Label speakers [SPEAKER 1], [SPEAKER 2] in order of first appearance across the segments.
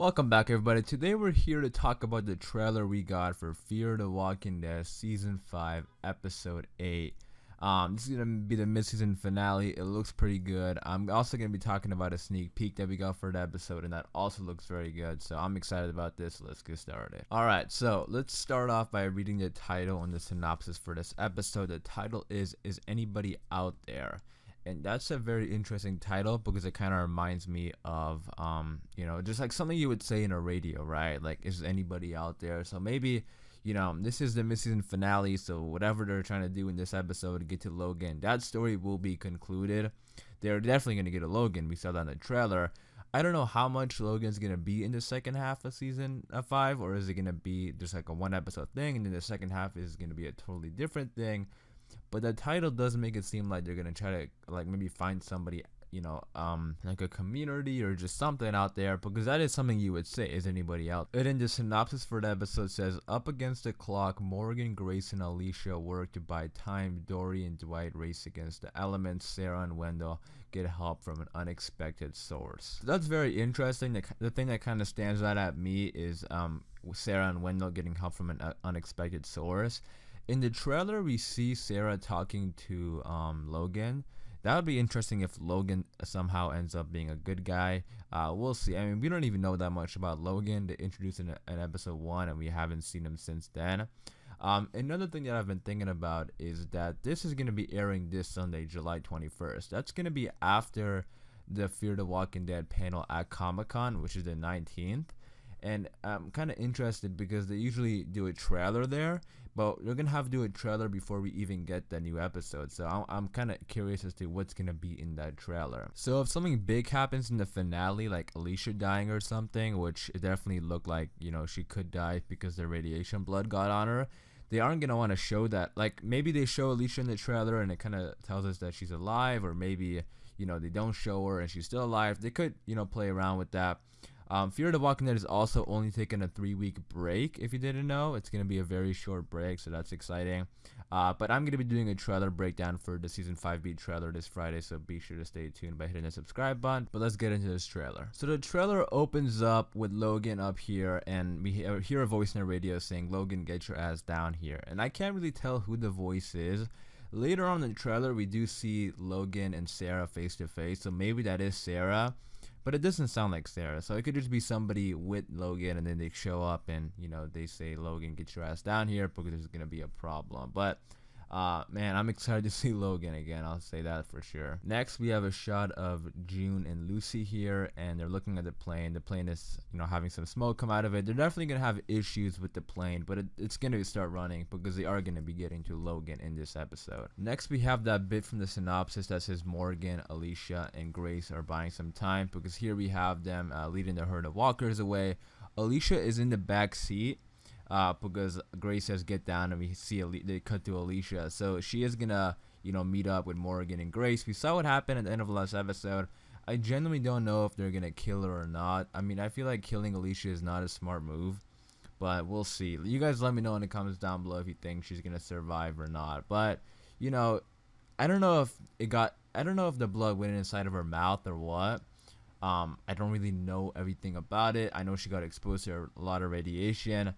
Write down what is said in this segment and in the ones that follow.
[SPEAKER 1] Welcome back, everybody. Today we're here to talk about the trailer we got for Fear the Walking Dead Season 5, Episode 8. This is going to be the mid-season finale. It looks pretty good. I'm also going to be talking about a sneak peek that we got for the episode, and that also looks very good. So I'm excited about this. Let's get started. Alright, so let's start off by reading the title and the synopsis for this episode. The title is Anybody Out There? And that's a very interesting title because it kind of reminds me of, just like something you would say in a radio, right? Like, is anybody out there? So maybe, this is the mid-season finale. So whatever they're trying to do in this episode to get to Logan, that story will be concluded. They're definitely going to get a Logan. We saw that in the trailer. I don't know how much Logan's going to be in the second half of season 5, or is it going to be just like a one episode thing, and then the second half is going to be a totally different thing. But the title does make it seem like they're gonna try to like maybe find somebody, like a community or just something out there, because that is something you would say, is anybody out? And then the synopsis for the episode says, up against the clock, Morgan, Grace, and Alicia work to buy time. Dory and Dwight race against the elements. Sarah and Wendell get help from an unexpected source. So that's very interesting. The thing that kind of stands out at me is Sarah and Wendell getting help from an unexpected source. In the trailer, we see Sarah talking to Logan. That would be interesting if Logan somehow ends up being a good guy. We'll see. I mean, we don't even know that much about Logan. They introduced in episode 1, and we haven't seen him since then. Another thing that I've been thinking about is that this is going to be airing this Sunday, July 21st. That's going to be after the Fear the Walking Dead panel at Comic-Con, which is the 19th. And I'm kind of interested because they usually do a trailer there, but they're gonna have to do a trailer before we even get the new episode. So I'm kind of curious as to what's gonna be in that trailer. So if something big happens in the finale, like Alicia dying or something, which it definitely looked like, she could die because the radiation blood got on her, they aren't gonna want to show that. Like, maybe they show Alicia in the trailer and it kind of tells us that she's alive, or maybe they don't show her and she's still alive. They could play around with that. Fear the Walking Dead is also only taking a 3-week break. If you didn't know, it's going to be a very short break, so that's exciting. But I'm going to be doing a trailer breakdown for the Season 5B trailer this Friday, so be sure to stay tuned by hitting the subscribe button. But let's get into this trailer. So the trailer opens up with Logan up here, and we hear a voice in the radio saying, "Logan, get your ass down here." And I can't really tell who the voice is. Later on in the trailer, we do see Logan and Sarah face to face, so maybe that is Sarah. But it doesn't sound like Sarah, so it could just be somebody with Logan, and then they show up and, they say, "Logan, get your ass down here," because there's going to be a problem. But, man, I'm excited to see Logan again. I'll say that for sure. Next, we have a shot of June and Lucy here, and they're looking at the plane. The plane is, having some smoke come out of it. They're definitely going to have issues with the plane, but it's going to start running because they are going to be getting to Logan in this episode. Next, we have that bit from the synopsis that says Morgan, Alicia, and Grace are buying some time, because here we have them leading the herd of walkers away. Alicia is in the back seat. Because Grace says get down, and we see they cut to Alicia, so she is gonna meet up with Morgan and Grace. We saw what happened at the end of the last episode. I genuinely don't know if they're gonna kill her or not. I mean, I feel like killing Alicia is not a smart move, but we'll see. You guys let me know in the comments down below if you think she's gonna survive or not. But I don't know if the blood went inside of her mouth or what. I don't really know everything about it. I know she got exposed to a lot of radiation.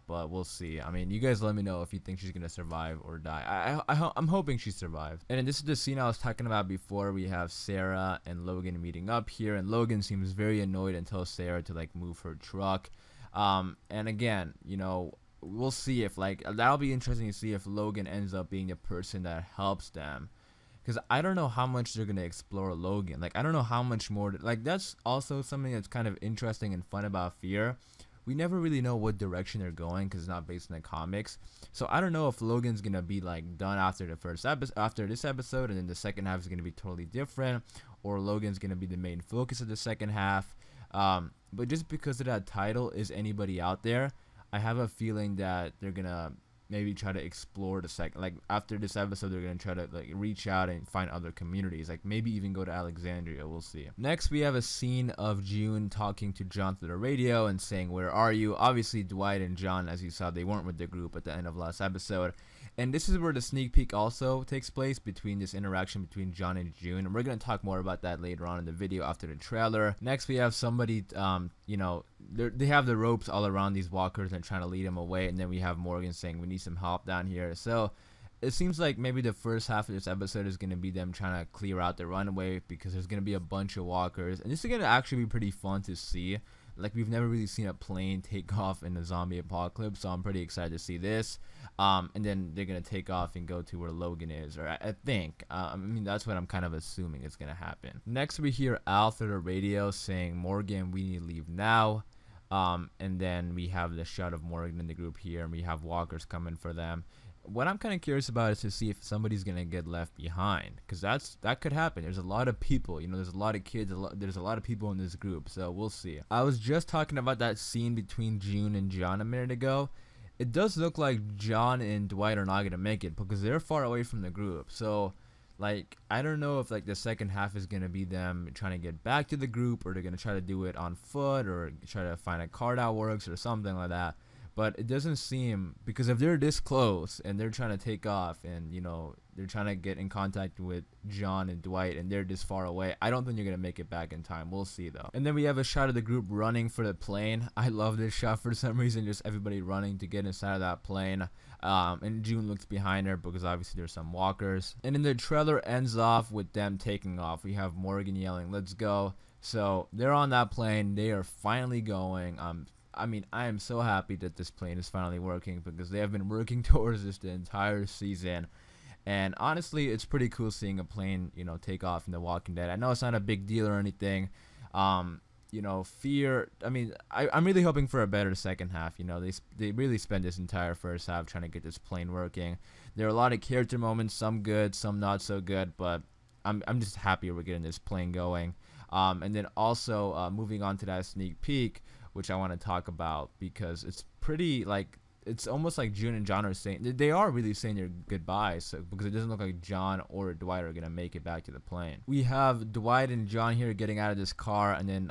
[SPEAKER 1] But we'll see. I mean, you guys let me know if you think she's gonna survive or die. I'm hoping she survives. And this is the scene I was talking about before. We have Sarah and Logan meeting up here, and Logan seems very annoyed and tells Sarah to like move her truck. And again, we'll see if that'll be interesting to see if Logan ends up being the person that helps them. Because I don't know how much they're going to explore Logan. Like, I don't know how much more. That's also something that's kind of interesting and fun about Fear. We never really know what direction they're going because it's not based in the comics. So I don't know if Logan's gonna be done after the first episode, after this episode, and then the second half is gonna be totally different, or Logan's gonna be the main focus of the second half. But just because of that title, is anybody out there? I have a feeling that they're gonna maybe try to explore the second, after this episode, they're gonna try to reach out and find other communities, maybe even go to Alexandria. We'll see. Next, we have a scene of June talking to John through the radio and saying, "Where are you?" Obviously, Dwight and John, as you saw, they weren't with the group at the end of last episode, And this is where the sneak peek also takes place, between this interaction between John and June. And we're going to talk more about that later on in the video after the trailer. Next, we have somebody, you know, they have the ropes all around these walkers and trying to lead them away. And then we have Morgan saying, we need some help down here. So it seems like maybe the first half of this episode is going to be them trying to clear out the runway, because there's going to be a bunch of walkers. And this is going to actually be pretty fun to see. Like, we've never really seen a plane take off in a zombie apocalypse, so I'm pretty excited to see this. And then they're going to take off and go to where Logan is, or I think. I mean, that's what I'm kind of assuming is going to happen. Next, we hear Al through the radio saying, Morgan, we need to leave now. And then we have the shot of Morgan in the group here, and we have walkers coming for them. What I'm kind of curious about is to see if somebody's going to get left behind, because that could happen. There's a lot of people, you know, there's a lot of kids, there's a lot of people in this group, so we'll see. I was just talking about that scene between June and John a minute ago. It does look like John and Dwight are not going to make it, because they're far away from the group. So, like, I don't know if, like, the second half is going to be them trying to get back to the group, or they're going to try to do it on foot, or try to find a car that works, or something like that. But it doesn't seem, because if they're this close and they're trying to take off, and, you know, they're trying to get in contact with John and Dwight, and they're this far away, I don't think you're going to make it back in time. We'll see, though. And then we have a shot of the group running for the plane. I love this shot for some reason, just everybody running to get inside of that plane. And June looks behind her, because obviously there's some walkers. And then the trailer ends off with them taking off. We have Morgan yelling, let's go. So they're on that plane. They are finally going. I mean, I am so happy that this plane is finally working, because they have been working towards this the entire season. And honestly, it's pretty cool seeing a plane, you know, take off in The Walking Dead. I know it's not a big deal or anything. You know, fear. I mean, I'm really hoping for a better second half. You know, they really spent this entire first half trying to get this plane working. There are a lot of character moments, some good, some not so good, but I'm just happy we're getting this plane going. And then also moving on to that sneak peek, which I want to talk about, because it's pretty, like, it's almost like June and John are saying, they are really saying their goodbyes, so, because it doesn't look like John or Dwight are going to make it back to the plane. We have Dwight and John here getting out of this car, and then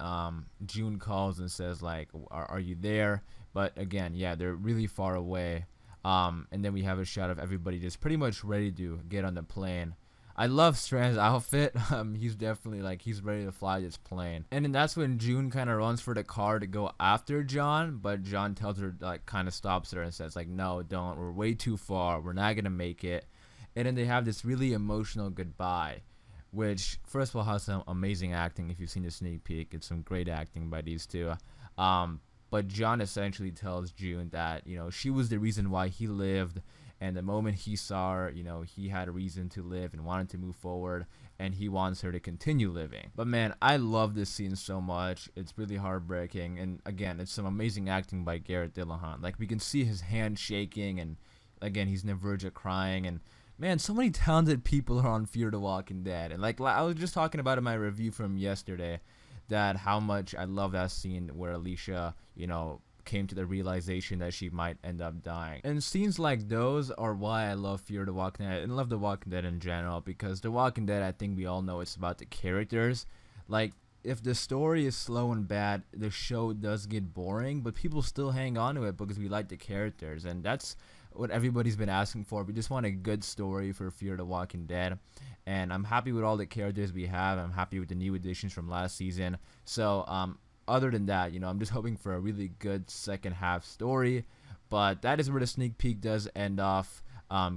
[SPEAKER 1] June calls and says, like, are you there? But again, yeah, they're really far away. And then we have a shot of everybody just pretty much ready to get on the plane. I love Strand's outfit. He's definitely, like, he's ready to fly this plane. And then that's when June kind of runs for the car to go after John, but John tells her, like, kind of stops her and says, like, no, don't. We're way too far. We're not going to make it. And then they have this really emotional goodbye, which, first of all, has some amazing acting. If you've seen the sneak peek, it's some great acting by these two. But John essentially tells June that, you know, she was the reason why he lived. And the moment he saw her, you know, he had a reason to live and wanted to move forward, and he wants her to continue living. But man, I love this scene so much. It's really heartbreaking. And again, it's some amazing acting by Garrett Dillahunt. Like, we can see his hand shaking, and again, he's on the verge of crying. And man, so many talented people are on Fear the Walking Dead. And like, I was just talking about in my review from yesterday, that how much I love that scene where Alicia, you know, came to the realization that she might end up dying. And scenes like those are why I love Fear the Walking Dead and love The Walking Dead in general, because The Walking Dead, I think we all know it's about the characters. Like, if the story is slow and bad, the show does get boring, but people still hang on to it because we like the characters, and that's what everybody's been asking for. We just want a good story for Fear the Walking Dead, and I'm happy with all the characters we have. I'm happy with the new additions from last season. So other than that, you know, I'm just hoping for a really good second half story. But that is where the sneak peek does end off.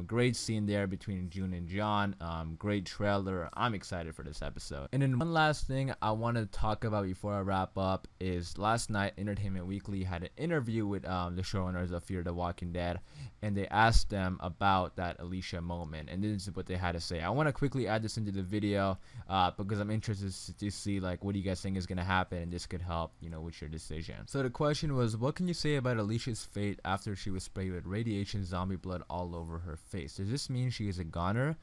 [SPEAKER 1] Great scene there between June and John. Great trailer. I'm excited for this episode. And then one last thing I want to talk about before I wrap up is last night Entertainment Weekly had an interview with the showrunners of Fear the Walking Dead, and they asked them about that Alicia moment, and this is what they had to say. I want to quickly add this into the video because I'm interested to see, like, what do you guys think is going to happen, and this could help, you know, with your decision. So the question was, what can you say about Alicia's fate after she was sprayed with radiation zombie blood all over her face? Does this mean she is a goner?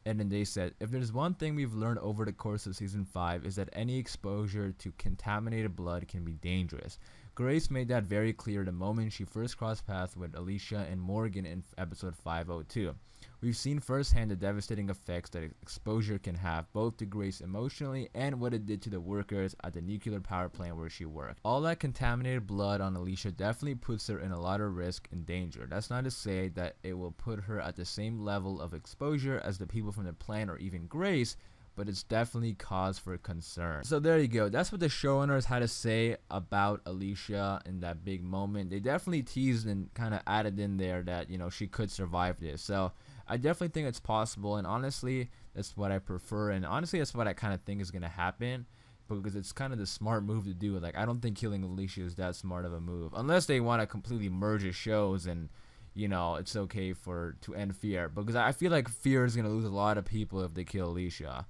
[SPEAKER 1] And then they said, if there's one thing we've learned over the course of season 5 is that any exposure to contaminated blood can be dangerous. Grace made that very clear the moment she first crossed paths with Alicia and Morgan in episode 502. We've seen firsthand the devastating effects that exposure can have, both to Grace emotionally and what it did to the workers at the nuclear power plant where she worked. All that contaminated blood on Alicia definitely puts her in a lot of risk and danger. That's not to say that it will put her at the same level of exposure as the people from the plant or even Grace, but it's definitely cause for concern. So there you go. That's what the showrunners had to say about Alicia in that big moment. They definitely teased and kind of added in there that, you know, she could survive this. So I definitely think it's possible, and honestly, that's what I prefer, and honestly, that's what I kind of think is going to happen, because it's kind of the smart move to do. Like, I don't think killing Alicia is that smart of a move, unless they want to completely merge the shows and, you know, it's okay to end Fear, because I feel like Fear is going to lose a lot of people if they kill Alicia.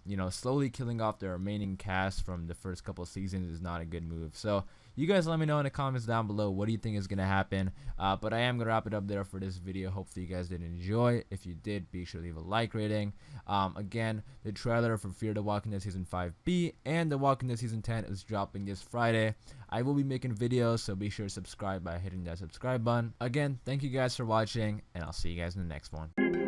[SPEAKER 1] You know, slowly killing off the remaining cast from the first couple of seasons is not a good move. So you guys let me know in the comments down below, what do you think is going to happen. But I am going to wrap it up there for this video. Hopefully you guys did enjoy. If you did, be sure to leave a like rating. Again, the trailer for Fear the Walking Dead Season 5B and The Walking Dead Season 10 is dropping this Friday. I will be making videos, so be sure to subscribe by hitting that subscribe button. Again, thank you guys for watching, and I'll see you guys in the next one.